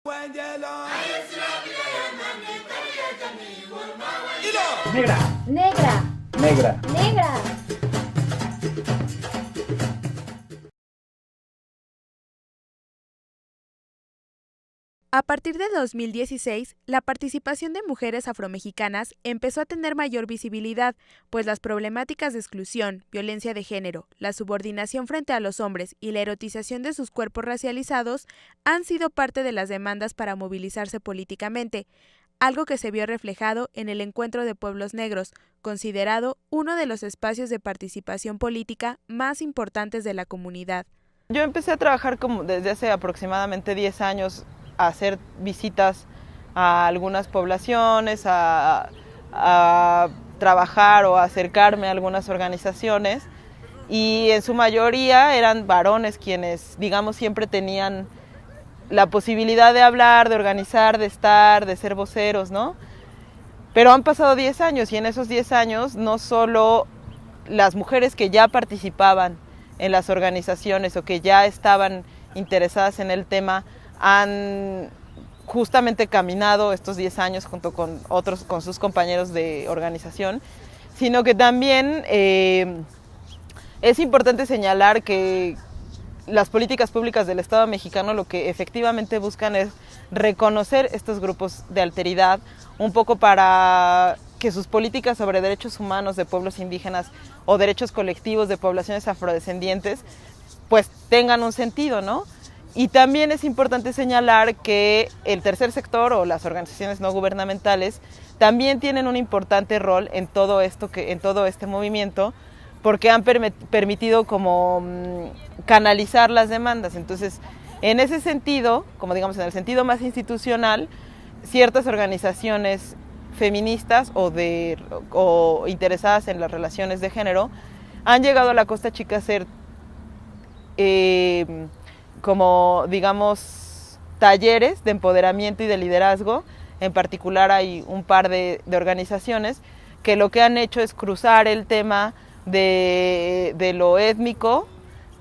Negra. Negra. Negra. Negra. A partir de 2016, la participación de mujeres afromexicanas empezó a tener mayor visibilidad, pues las problemáticas de exclusión, violencia de género, la subordinación frente a los hombres y la erotización de sus cuerpos racializados han sido parte de las demandas para movilizarse políticamente, algo que se vio reflejado en el Encuentro de Pueblos Negros, considerado uno de los espacios de participación política más importantes de la comunidad. Yo empecé a trabajar desde hace aproximadamente 10 años, a hacer visitas a algunas poblaciones, a trabajar o a acercarme a algunas organizaciones, y en su mayoría eran varones quienes, digamos, siempre tenían la posibilidad de hablar, de organizar, de estar, de ser voceros, ¿no? Pero han pasado 10 años y en esos 10 años no solo las mujeres que ya participaban en las organizaciones o que ya estaban interesadas en el tema han justamente caminado estos 10 años junto con sus compañeros de organización, sino que también es importante señalar que las políticas públicas del Estado mexicano lo que efectivamente buscan es reconocer estos grupos de alteridad, un poco para que sus políticas sobre derechos humanos de pueblos indígenas o derechos colectivos de poblaciones afrodescendientes pues tengan un sentido, ¿no? Y también es importante señalar que el tercer sector o las organizaciones no gubernamentales también tienen un importante rol en todo este movimiento, porque han permitido como canalizar las demandas. Entonces, en ese sentido, como digamos en el sentido más institucional, ciertas organizaciones feministas o interesadas en las relaciones de género han llegado a la Costa Chica a ser como, digamos, talleres de empoderamiento y de liderazgo. En particular hay un par de organizaciones que lo que han hecho es cruzar el tema de lo étnico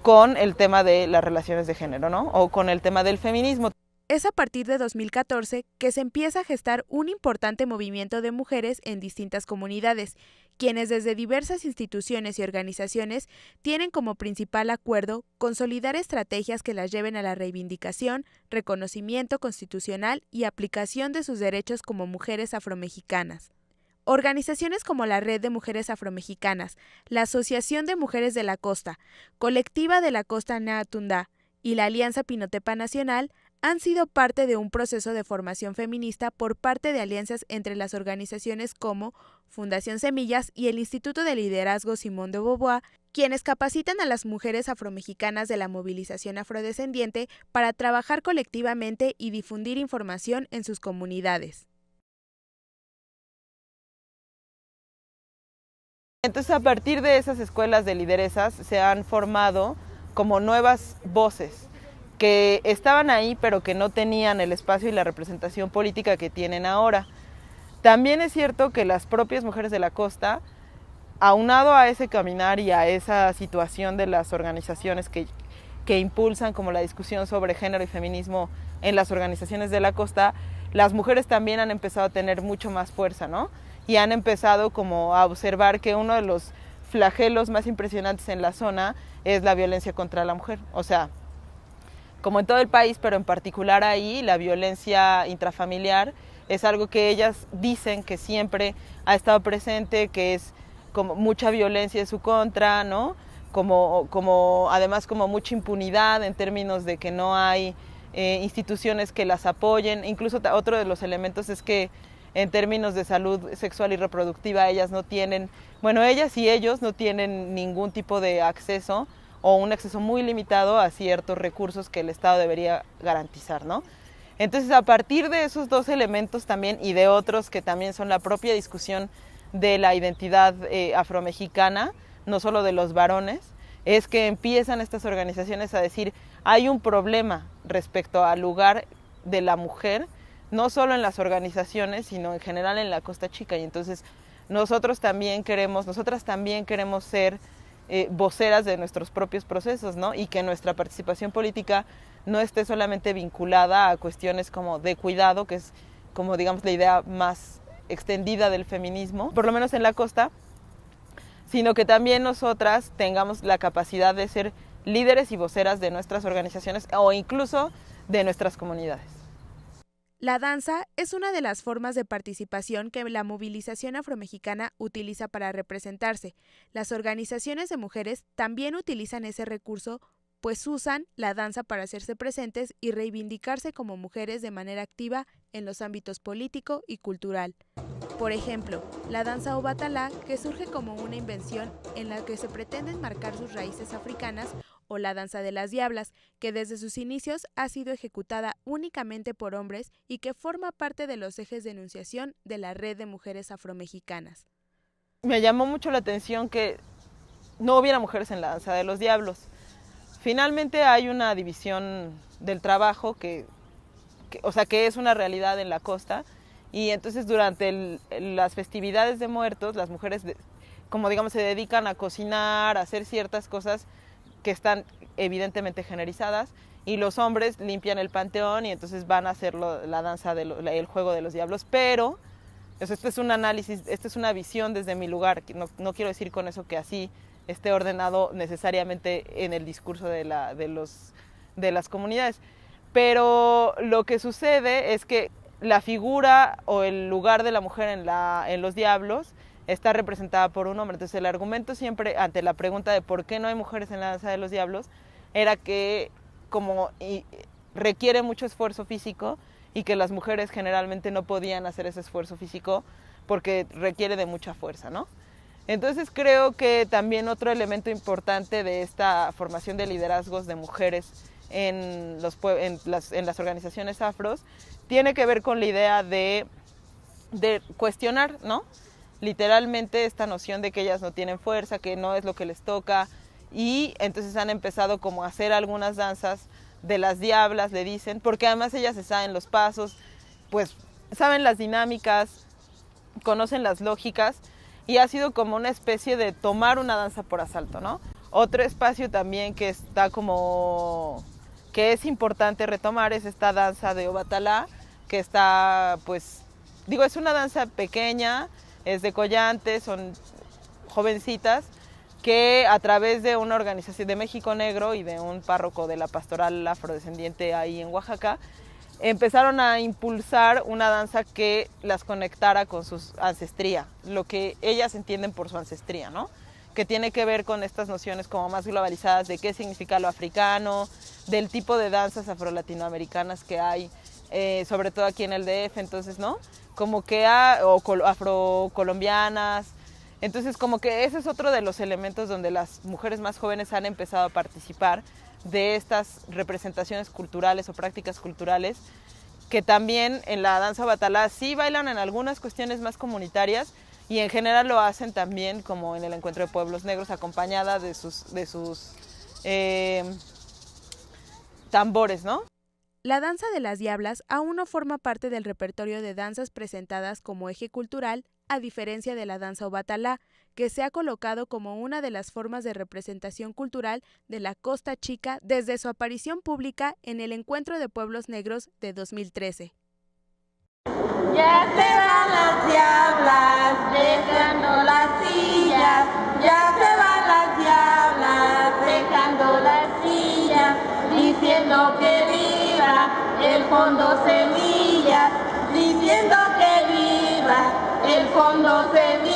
con el tema de las relaciones de género, ¿no? O con el tema del feminismo. Es a partir de 2014 que se empieza a gestar un importante movimiento de mujeres en distintas comunidades, quienes desde diversas instituciones y organizaciones tienen como principal acuerdo consolidar estrategias que las lleven a la reivindicación, reconocimiento constitucional y aplicación de sus derechos como mujeres afromexicanas. Organizaciones como la Red de Mujeres Afromexicanas, la Asociación de Mujeres de la Costa, Colectiva de la Costa Naatundá y la Alianza Pinotepa Nacional han sido parte de un proceso de formación feminista por parte de alianzas entre las organizaciones como Fundación Semillas y el Instituto de Liderazgo Simón de Beauvoir, quienes capacitan a las mujeres afromexicanas de la movilización afrodescendiente para trabajar colectivamente y difundir información en sus comunidades. Entonces, a partir de esas escuelas de lideresas se han formado como nuevas voces que estaban ahí pero que no tenían el espacio y la representación política que tienen ahora. También es cierto que las propias mujeres de la costa, aunado a ese caminar y a esa situación de las organizaciones que impulsan como la discusión sobre género y feminismo en las organizaciones de la costa, las mujeres también han empezado a tener mucho más fuerza, ¿no? Y han empezado como a observar que uno de los flagelos más impresionantes en la zona es la violencia contra la mujer. O sea, como en todo el país, pero en particular ahí, la violencia intrafamiliar es algo que ellas dicen que siempre ha estado presente, que es como mucha violencia en su contra, ¿no? Además como mucha impunidad en términos de que no hay instituciones que las apoyen. Incluso otro de los elementos es que en términos de salud sexual y reproductiva ellas y ellos no tienen ningún tipo de acceso o un acceso muy limitado a ciertos recursos que el Estado debería garantizar, ¿no? Entonces, a partir de esos dos elementos también y de otros que también son la propia discusión de la identidad afromexicana, no solo de los varones, es que empiezan estas organizaciones a decir hay un problema respecto al lugar de la mujer, no solo en las organizaciones, sino en general en la Costa Chica. Y entonces nosotras también queremos ser voceras de nuestros propios procesos, ¿no? Y que nuestra participación política no esté solamente vinculada a cuestiones como de cuidado, que es como digamos la idea más extendida del feminismo, por lo menos en la costa, sino que también nosotras tengamos la capacidad de ser líderes y voceras de nuestras organizaciones o incluso de nuestras comunidades. La danza es una de las formas de participación que la movilización afromexicana utiliza para representarse. Las organizaciones de mujeres también utilizan ese recurso, pues usan la danza para hacerse presentes y reivindicarse como mujeres de manera activa en los ámbitos político y cultural. Por ejemplo, la danza Obatalá, que surge como una invención en la que se pretende enmarcar sus raíces africanas, o la danza de las diablas, que desde sus inicios ha sido ejecutada únicamente por hombres y que forma parte de los ejes de enunciación de la Red de Mujeres Afromexicanas. Me llamó mucho la atención que no hubiera mujeres en la danza de los diablos. Finalmente hay una división del trabajo que es una realidad en la costa, y entonces durante las festividades de muertos las mujeres como digamos se dedican a cocinar, a hacer ciertas cosas que están evidentemente generizadas, y los hombres limpian el panteón y entonces van a hacer la danza el juego de los diablos. Pero este es un análisis, esta es una visión desde mi lugar, no quiero decir con eso que así esté ordenado necesariamente en el discurso de las comunidades, pero lo que sucede es que la figura o el lugar de la mujer en los diablos está representada por un hombre. Entonces el argumento siempre ante la pregunta de por qué no hay mujeres en la danza de los diablos era que requiere mucho esfuerzo físico y que las mujeres generalmente no podían hacer ese esfuerzo físico porque requiere de mucha fuerza, ¿no? Entonces creo que también otro elemento importante de esta formación de liderazgos de mujeres en las organizaciones afros tiene que ver con la idea de cuestionar, ¿no? Literalmente esta noción de que ellas no tienen fuerza, que no es lo que les toca, y entonces han empezado como a hacer algunas danzas de las diablas, le dicen, porque además ellas se saben los pasos, pues saben las dinámicas, conocen las lógicas, y ha sido como una especie de tomar una danza por asalto, ¿no? Otro espacio también que es importante retomar es esta danza de Obatalá, que está, pues, es una danza pequeña, es de collantes, son jovencitas que a través de una organización de México Negro y de un párroco de la pastoral afrodescendiente ahí en Oaxaca, empezaron a impulsar una danza que las conectara con su ancestría, lo que ellas entienden por su ancestría, ¿no? Que tiene que ver con estas nociones como más globalizadas de qué significa lo africano, del tipo de danzas afro-latinoamericanas que hay, sobre todo aquí en el DF, entonces, ¿no? Como que afrocolombianas. Entonces, como que ese es otro de los elementos donde las mujeres más jóvenes han empezado a participar de estas representaciones culturales o prácticas culturales, que también en la danza Obatalá sí bailan en algunas cuestiones más comunitarias, y en general lo hacen también como en el Encuentro de Pueblos Negros, acompañada de sus tambores, ¿no? La danza de las diablas aún no forma parte del repertorio de danzas presentadas como eje cultural, a diferencia de la danza Obatalá, que se ha colocado como una de las formas de representación cultural de la Costa Chica desde su aparición pública en el Encuentro de Pueblos Negros de 2013. Ya se van las diablas, dejando las sillas, ya se van las diablas, dejando las sillas, diciendo que viva el Fondo Semillas, diciendo que viva el Fondo Semillas.